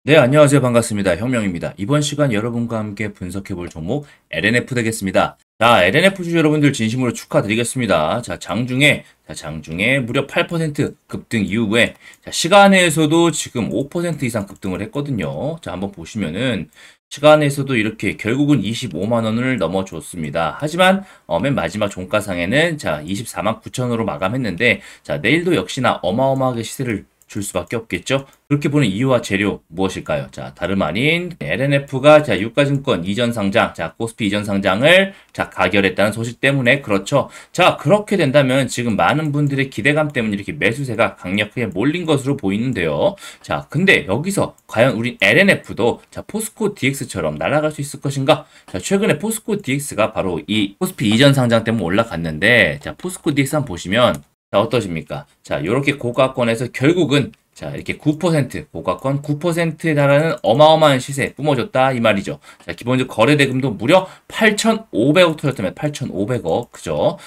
네, 안녕하세요. 반갑습니다. 혁명입니다. 이번 시간 여러분과 함께 분석해볼 종목 LNF 되겠습니다. 자, LNF 주 여러분들 진심으로 축하드리겠습니다. 장중에 무려 8% 급등 이후에 시간에서도 지금 5% 이상 급등을 했거든요. 자, 한번 보시면은 시간에서도 이렇게 결국은 25만 원을 넘어줬습니다. 하지만 맨 마지막 종가상에는 24만 9천으로 마감했는데 내일도 역시나 어마어마하게 시세를 줄 수밖에 없겠죠. 그렇게 보는 이유와 재료 무엇일까요? 다름 아닌 LNF가 유가증권 이전 상장, 코스피 이전 상장을 가결했다는 소식 때문에 그렇죠. 그렇게 된다면 지금 많은 분들의 기대감 때문에 이렇게 매수세가 강력하게 몰린 것으로 보이는데요. 근데 여기서 과연 우리 LNF도 포스코 DX처럼 날아갈 수 있을 것인가? 최근에 포스코 DX가 바로 이 코스피 이전 상장 때문에 올라갔는데 포스코 DX 한번 보시면 어떠십니까? 요렇게 고가권에서 결국은 이렇게 9% 고가권 9%에 달하는 어마어마한 시세 뿜어줬다 이 말이죠. 기본적으로 거래 대금도 무려 8,500억 터졌다면 8,500억 그죠?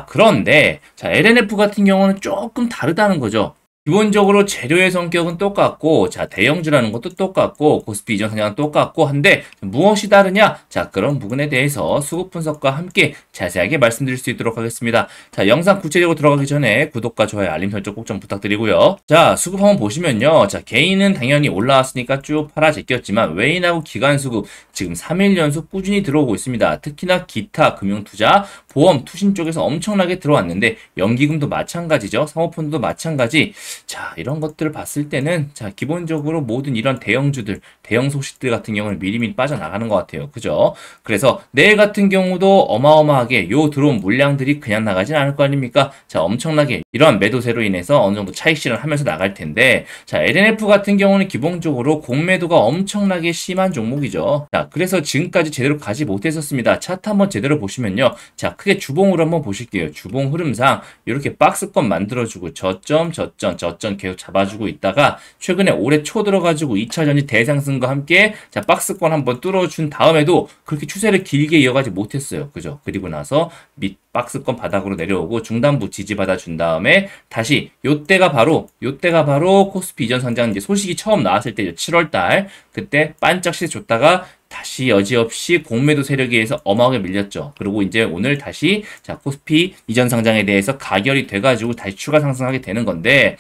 그런데 LNF 같은 경우는 조금 다르다는 거죠. 기본적으로 재료의 성격은 똑같고, 대형주라는 것도 똑같고, 코스피 이전 상장은 똑같고 한데, 무엇이 다르냐? 그런 부분에 대해서 수급 분석과 함께 자세하게 말씀드릴 수 있도록 하겠습니다. 영상 구체적으로 들어가기 전에 구독과 좋아요, 알림 설정 꼭 좀 부탁드리고요. 수급 한번 보시면요. 개인은 당연히 올라왔으니까 쭉 팔아 제꼈지만, 외인하고 기관 수급 지금 3일 연속 꾸준히 들어오고 있습니다. 특히나 기타, 금융투자, 보험, 투신 쪽에서 엄청나게 들어왔는데, 연기금도 마찬가지죠. 사모펀드도 마찬가지. 이런 것들을 봤을 때는 기본적으로 모든 이런 대형주들, 대형 소식들 같은 경우는 미리미리 빠져나가는 것 같아요. 그죠? 그래서 내일 같은 경우도 어마어마하게 요 들어온 물량들이 그냥 나가진 않을 거 아닙니까? 엄청나게 이러한 매도세로 인해서 어느 정도 차익 실현하면서 나갈 텐데, LNF 같은 경우는 기본적으로 공매도가 엄청나게 심한 종목이죠. 그래서 지금까지 제대로 가지 못했었습니다. 차트 한번 제대로 보시면요. 크게 주봉으로 한번 보실게요. 주봉 흐름상 이렇게 박스권 만들어주고 저점 계속 잡아주고 있다가 최근에 올해 초 들어가지고 2차 전지 대상승과 함께 박스권 한번 뚫어준 다음에도 그렇게 추세를 길게 이어가지 못했어요. 그죠? 그리고 나서 밑 박스권 바닥으로 내려오고 중단부 지지받아 준 다음에 다시 요때가 바로 코스피 이전 상장 이제 소식이 처음 나왔을 때죠. 7월달 그때 반짝 시세 줬다가 다시 여지없이 공매도 세력에 의해서 어마하게 밀렸죠. 그리고 이제 오늘 다시 코스피 이전 상장에 대해서 가결이 돼가지고 다시 추가 상승하게 되는 건데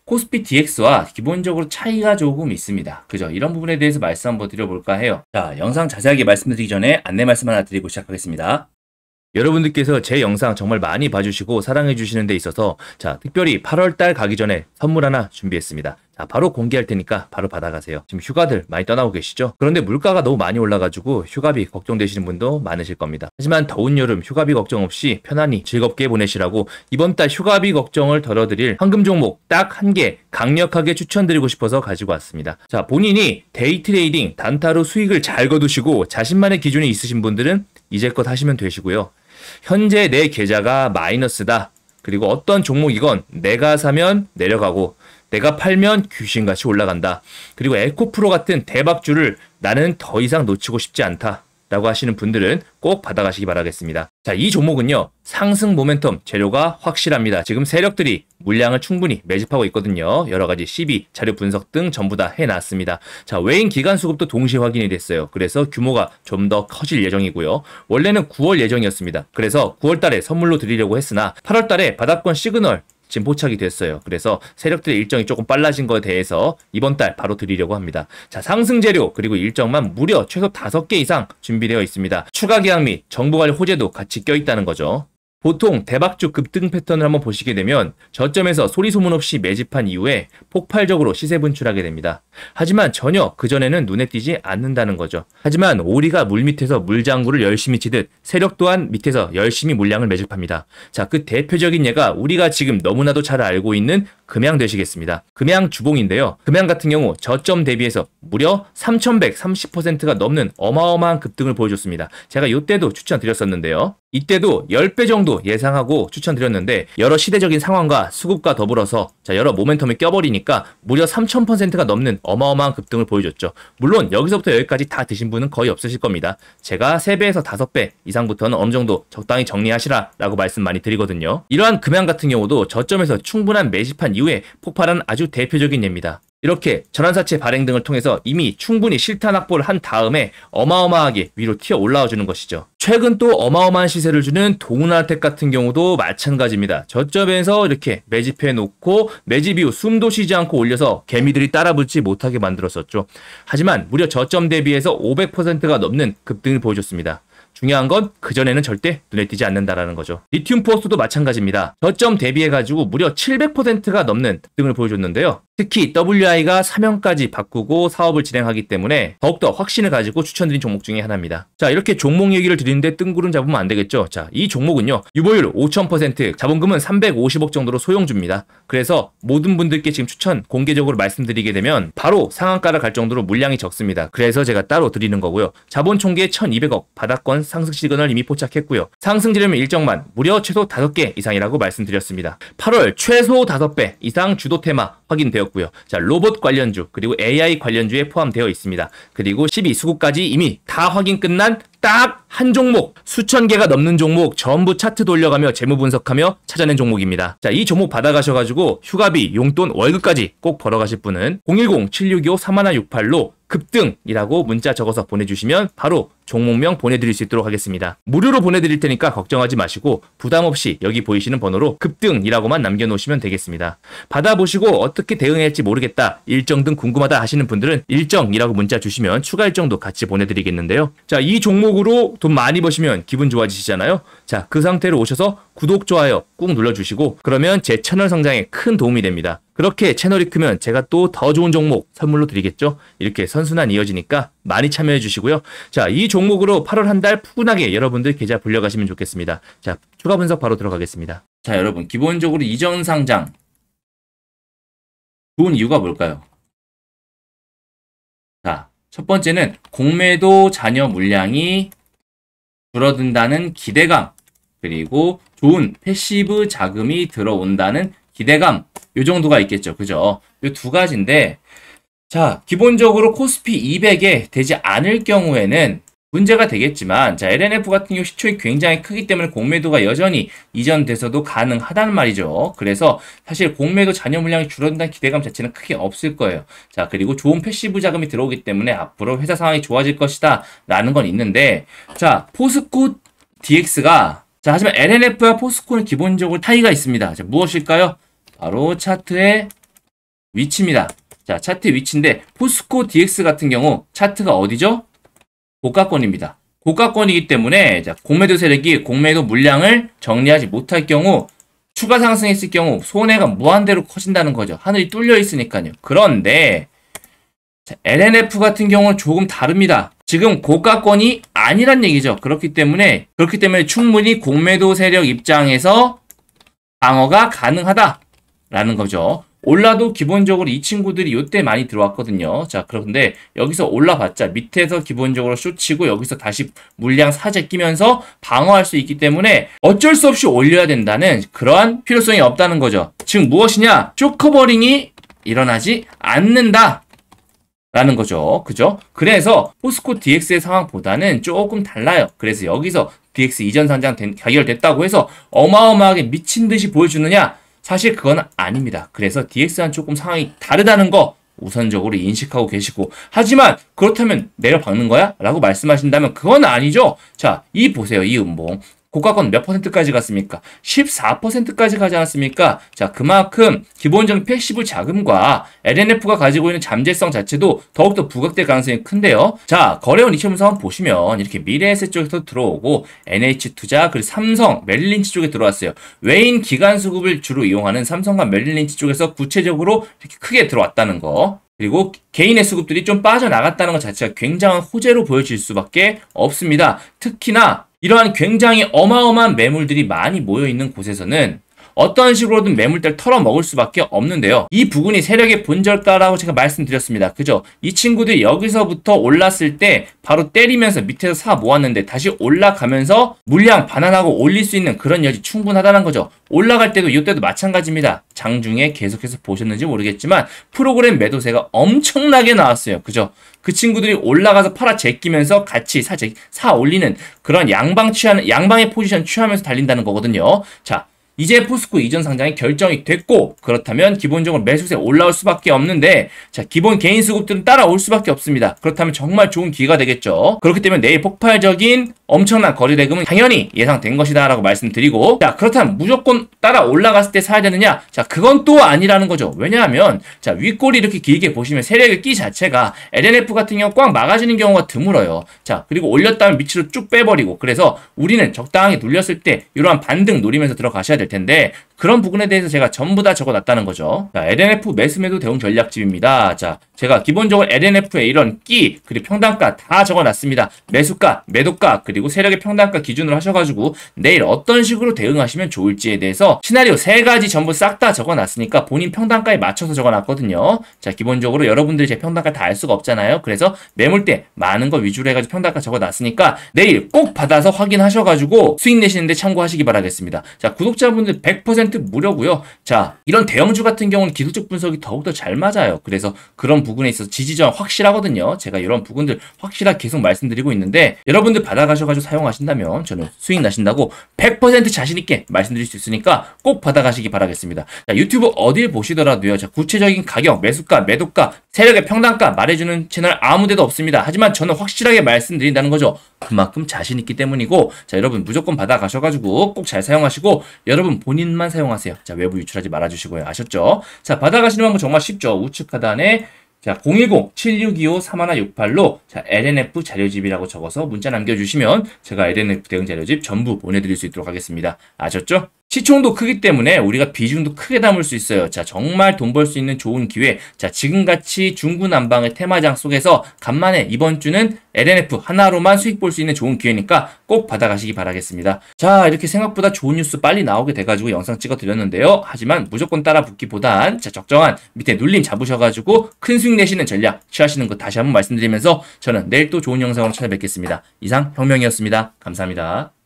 코스피 DX와 기본적으로 차이가 조금 있습니다. 그죠? 이런 부분에 대해서 말씀 한번 드려볼까 해요. 영상 자세하게 말씀드리기 전에 안내 말씀 하나 드리고 시작하겠습니다. 여러분들께서 제 영상 정말 많이 봐주시고 사랑해 주시는 데 있어서 특별히 8월달 가기 전에 선물 하나 준비했습니다. 바로 공개할 테니까 바로 받아가세요. 지금 휴가들 많이 떠나고 계시죠? 그런데 물가가 너무 많이 올라가지고 휴가비 걱정되시는 분도 많으실 겁니다. 하지만 더운 여름 휴가비 걱정 없이 편안히 즐겁게 보내시라고 이번 달 휴가비 걱정을 덜어드릴 황금 종목 딱 한 개 강력하게 추천드리고 싶어서 가지고 왔습니다. 본인이 데이 트레이딩 단타로 수익을 잘 거두시고 자신만의 기준이 있으신 분들은 이제껏 하시면 되시고요. 현재 내 계좌가 마이너스다. 그리고 어떤 종목이건 내가 사면 내려가고 내가 팔면 귀신같이 올라간다. 그리고 에코프로 같은 대박주를 나는 더 이상 놓치고 싶지 않다. 라고 하시는 분들은 꼭 받아가시기 바라겠습니다. 이 종목은요. 상승 모멘텀 재료가 확실합니다. 지금 세력들이 물량을 충분히 매집하고 있거든요. 여러가지 시비, 자료 분석 등 전부 다 해놨습니다. 외인 기간 수급도 동시에 확인이 됐어요. 그래서 규모가 좀 더 커질 예정이고요. 원래는 9월 예정이었습니다. 그래서 9월 달에 선물로 드리려고 했으나 8월 달에 바닥권 시그널 지금 포착이 됐어요. 그래서 세력들의 일정이 조금 빨라진 거에 대해서 이번 달 바로 드리려고 합니다. 상승 재료 그리고 일정만 무려 최소 5개 이상 준비되어 있습니다. 추가 계약 및 정보관리 호재도 같이 껴있다는 거죠. 보통 대박주 급등 패턴을 한번 보시게 되면 저점에서 소리 소문 없이 매집한 이후에 폭발적으로 시세 분출하게 됩니다. 하지만 전혀 그전에는 눈에 띄지 않는다는 거죠. 하지만 오리가 물밑에서 물장구를 열심히 치듯 세력 또한 밑에서 열심히 물량을 매집합니다. 그 대표적인 예가 우리가 지금 너무나도 잘 알고 있는 금양 되시겠습니다. 금양 주봉인데요. 금양 같은 경우 저점 대비해서 무려 3,130%가 넘는 어마어마한 급등을 보여줬습니다. 제가 이때도 추천드렸었는데요. 이때도 10배 정도 예상하고 추천드렸는데 여러 시대적인 상황과 수급과 더불어서 여러 모멘텀이 껴버리니까 무려 3,000%가 넘는 어마어마한 급등을 보여줬죠. 물론 여기서부터 여기까지 다 드신 분은 거의 없으실 겁니다. 제가 3배에서 5배 이상부터는 어느 정도 적당히 정리하시라 라고 말씀 많이 드리거든요. 이러한 금양 같은 경우도 저점에서 충분한 매집한 이후에 폭발한 아주 대표적인 예입니다. 이렇게 전환사채 발행 등을 통해서 이미 충분히 실탄 확보를 한 다음에 어마어마하게 위로 튀어 올라와 주는 것이죠. 최근 또 어마어마한 시세를 주는 동은하텍 같은 경우도 마찬가지입니다. 저점에서 이렇게 매집해 놓고 매집 이후 숨도 쉬지 않고 올려서 개미들이 따라붙지 못하게 만들었었죠. 하지만 무려 저점 대비해서 500%가 넘는 급등을 보여줬습니다. 중요한 건 그전에는 절대 눈에 띄지 않는다라는 거죠. 리튬 포스도 마찬가지입니다. 저점 대비해가지고 무려 700%가 넘는 급등을 보여줬는데요. 특히 WI가 사명까지 바꾸고 사업을 진행하기 때문에 더욱더 확신을 가지고 추천드린 종목 중에 하나입니다. 자, 이렇게 종목 얘기를 드리는데 뜬구름 잡으면 안 되겠죠. 자, 이 종목은요, 유보율 5000%, 자본금은 350억 정도로 소용줍니다. 그래서 모든 분들께 지금 추천 공개적으로 말씀드리게 되면 바로 상한가를 갈 정도로 물량이 적습니다. 그래서 제가 따로 드리는 거고요. 자본 총계 1200억, 바닥권 상승 시그널 이미 포착했고요. 상승 지르면 일정만 무려 최소 5개 이상이라고 말씀드렸습니다. 8월 최소 5배 이상 주도 테마 확인되었고요. 자, 로봇 관련주 그리고 AI 관련주에 포함되어 있습니다. 그리고 12수급까지 이미 다 확인 끝난 딱 한 종목, 수천 개가 넘는 종목 전부 차트 돌려가며 재무 분석하며 찾아낸 종목입니다. 자, 이 종목 받아가셔가지고 휴가비, 용돈, 월급까지 꼭 벌어가실 분은 010-7625-3168로 급등이라고 문자 적어서 보내주시면 바로 종목명 보내드릴 수 있도록 하겠습니다. 무료로 보내드릴 테니까 걱정하지 마시고 부담 없이 여기 보이시는 번호로 급등이라고만 남겨놓으시면 되겠습니다. 받아보시고 어떻게 대응할지 모르겠다, 일정 등 궁금하다 하시는 분들은 일정이라고 문자 주시면 추가 일정도 같이 보내드리겠는데요. 자, 이 종목으로 돈 많이 버시면 기분 좋아지시잖아요. 자, 그 상태로 오셔서 구독, 좋아요 꾹 눌러주시고 그러면 제 채널 성장에 큰 도움이 됩니다. 그렇게 채널이 크면 제가 또 더 좋은 종목 선물로 드리겠죠. 이렇게 선순환 이어지니까 많이 참여해 주시고요. 자, 이 종목으로 8월 한 달 푸근하게 여러분들 계좌 불려가시면 좋겠습니다. 자, 추가 분석 바로 들어가겠습니다. 자, 여러분, 기본적으로 이전 상장 좋은 이유가 뭘까요? 자, 첫 번째는 공매도 잔여 물량이 줄어든다는 기대감, 그리고 좋은 패시브 자금이 들어온다는 기대감, 요 정도가 있겠죠. 그죠? 요 두 가지인데, 자, 기본적으로 코스피 200에 되지 않을 경우에는 문제가 되겠지만, 자, LNF 같은 경우 시총이 굉장히 크기 때문에 공매도가 여전히 이전돼서도 가능하다는 말이죠. 그래서 사실 공매도 잔여 물량이 줄어든다는 기대감 자체는 크게 없을 거예요. 자, 그리고 좋은 패시브 자금이 들어오기 때문에 앞으로 회사 상황이 좋아질 것이다 라는 건 있는데, 자, 포스코 DX가, 자, 하지만 LNF와 포스코는 기본적으로 차이가 있습니다. 자, 무엇일까요? 바로 차트의 위치입니다. 자, 차트의 위치인데 포스코 DX 같은 경우 차트가 어디죠? 고가권입니다. 고가권이기 때문에, 자, 공매도 세력이 공매도 물량을 정리하지 못할 경우, 추가 상승했을 경우 손해가 무한대로 커진다는 거죠. 하늘이 뚫려 있으니까요. 그런데 자, LNF 같은 경우는 조금 다릅니다. 지금 고가권이 아니란 얘기죠. 그렇기 때문에 충분히 공매도 세력 입장에서 방어가 가능하다라는 거죠. 올라도 기본적으로 이 친구들이 요때 많이 들어왔거든요. 자, 그런데 여기서 올라봤자 밑에서 기본적으로 숏치고 여기서 다시 물량 사재 끼면서 방어할 수 있기 때문에 어쩔 수 없이 올려야 된다는 그러한 필요성이 없다는 거죠. 즉 무엇이냐? 쇼커버링이 일어나지 않는다 라는 거죠. 그죠? 그래서 포스코 DX의 상황보다는 조금 달라요. 그래서 여기서 DX 이전 상장 가결됐다고 해서 어마어마하게 미친 듯이 보여주느냐? 사실 그건 아닙니다. 그래서 DX와는 조금 상황이 다르다는 거 우선적으로 인식하고 계시고, 하지만 그렇다면 내려박는 거야? 라고 말씀하신다면 그건 아니죠. 자, 이 보세요. 이 음봉. 고가권 몇 %까지 갔습니까? 14%까지 가지 않았습니까? 자, 그만큼 기본적인 패시브 자금과 LNF가 가지고 있는 잠재성 자체도 더욱더 부각될 가능성이 큰데요. 자, 거래원 이체분석 한번 보시면 이렇게 미래에셋 쪽에서 들어오고 NH투자 그리고 삼성, 메릴린치 쪽에 들어왔어요. 외인 기관 수급을 주로 이용하는 삼성과 메릴린치 쪽에서 구체적으로 이렇게 크게 들어왔다는 거. 그리고 개인의 수급들이 좀 빠져나갔다는 것 자체가 굉장한 호재로 보여질 수밖에 없습니다. 특히나 이러한 굉장히 어마어마한 매물들이 많이 모여있는 곳에서는 어떤 식으로든 매물대를 털어먹을 수밖에 없는데요. 이 부분이 세력의 본절가라고 제가 말씀드렸습니다. 그죠? 이 친구들이 여기서부터 올랐을 때 바로 때리면서 밑에서 사 모았는데 다시 올라가면서 물량 반환하고 올릴 수 있는 그런 여지 충분하다는 거죠. 올라갈 때도 이때도 마찬가지입니다. 장중에 계속해서 보셨는지 모르겠지만 프로그램 매도세가 엄청나게 나왔어요. 그죠? 그 친구들이 올라가서 팔아 제끼면서 같이 사 올리는 그런 양방의 포지션 취하면서 달린다는 거거든요. 자, 이제 포스코 이전 상장이 결정이 됐고, 그렇다면 기본적으로 매수세 올라올 수밖에 없는데, 자, 기본 개인 수급들은 따라올 수밖에 없습니다. 그렇다면 정말 좋은 기회가 되겠죠. 그렇기 때문에 내일 폭발적인 엄청난 거래 대금은 당연히 예상된 것이다 라고 말씀드리고, 자, 그렇다면 무조건 따라 올라갔을 때 사야 되느냐? 자, 그건 또 아니라는 거죠. 왜냐하면 자, 윗골이 이렇게 길게 보시면 세력의 끼 자체가 LNF 같은 경우 꽉 막아지는 경우가 드물어요. 자, 그리고 올렸다면 밑으로 쭉 빼버리고, 그래서 우리는 적당하게 눌렸을 때 이러한 반등 노리면서 들어가셔야 될 텐데, 그런 부분에 대해서 제가 전부 다 적어놨다는 거죠. 자, LNF 매수매도 대응 전략집입니다. 자, 제가 기본적으로 LNF의 이런 끼, 그리고 평단가 다 적어놨습니다. 매수가, 매도가, 그리고 세력의 평단가 기준으로 하셔가지고 내일 어떤 식으로 대응하시면 좋을지에 대해서 시나리오 3가지 전부 싹 다 적어놨으니까 본인 평단가에 맞춰서 적어놨거든요. 자, 기본적으로 여러분들이 제 평단가 다 알 수가 없잖아요. 그래서 매물대 많은 거 위주로 해가지고 평단가 적어놨으니까 내일 꼭 받아서 확인하셔가지고 수익 내시는데 참고하시기 바라겠습니다. 자, 구독자분들 100% 무료고요. 자, 이런 대형주 같은 경우는 기술적 분석이 더욱더 잘 맞아요. 그래서 그런 부분에 있어서 지지저항 확실하거든요. 제가 이런 부분들 확실하게 계속 말씀드리고 있는데, 여러분들 받아가셔가지고 사용하신다면 저는 수익 나신다고 100% 자신있게 말씀드릴 수 있으니까 꼭 받아가시기 바라겠습니다. 자, 유튜브 어딜 보시더라도요. 자, 구체적인 가격, 매수가, 매도가, 세력의 평단가 말해주는 채널 아무데도 없습니다. 하지만 저는 확실하게 말씀드린다는 거죠. 그만큼 자신 있기 때문이고, 자, 여러분 무조건 받아가셔가지고 꼭 잘 사용하시고, 여러분 본인만 사용하세요. 자, 외부 유출하지 말아주시고요. 아셨죠? 자, 받아가시는 방법 정말 쉽죠. 우측 하단에 자, 010-7625-3168로 자, LNF 자료집이라고 적어서 문자 남겨주시면 제가 LNF 대응 자료집 전부 보내드릴 수 있도록 하겠습니다. 아셨죠? 시총도 크기 때문에 우리가 비중도 크게 담을 수 있어요. 자, 정말 돈 벌 수 있는 좋은 기회. 자, 지금같이 중구난방의 테마장 속에서 간만에 이번 주는 LNF 하나로만 수익 볼 수 있는 좋은 기회니까 꼭 받아가시기 바라겠습니다. 자, 이렇게 생각보다 좋은 뉴스 빨리 나오게 돼가지고 영상 찍어 드렸는데요. 하지만 무조건 따라 붙기보단 자, 적정한 밑에 눌림 잡으셔가지고 큰 수익 내시는 전략 취하시는 거 다시 한번 말씀드리면서 저는 내일 또 좋은 영상으로 찾아뵙겠습니다. 이상 혁명이었습니다. 감사합니다.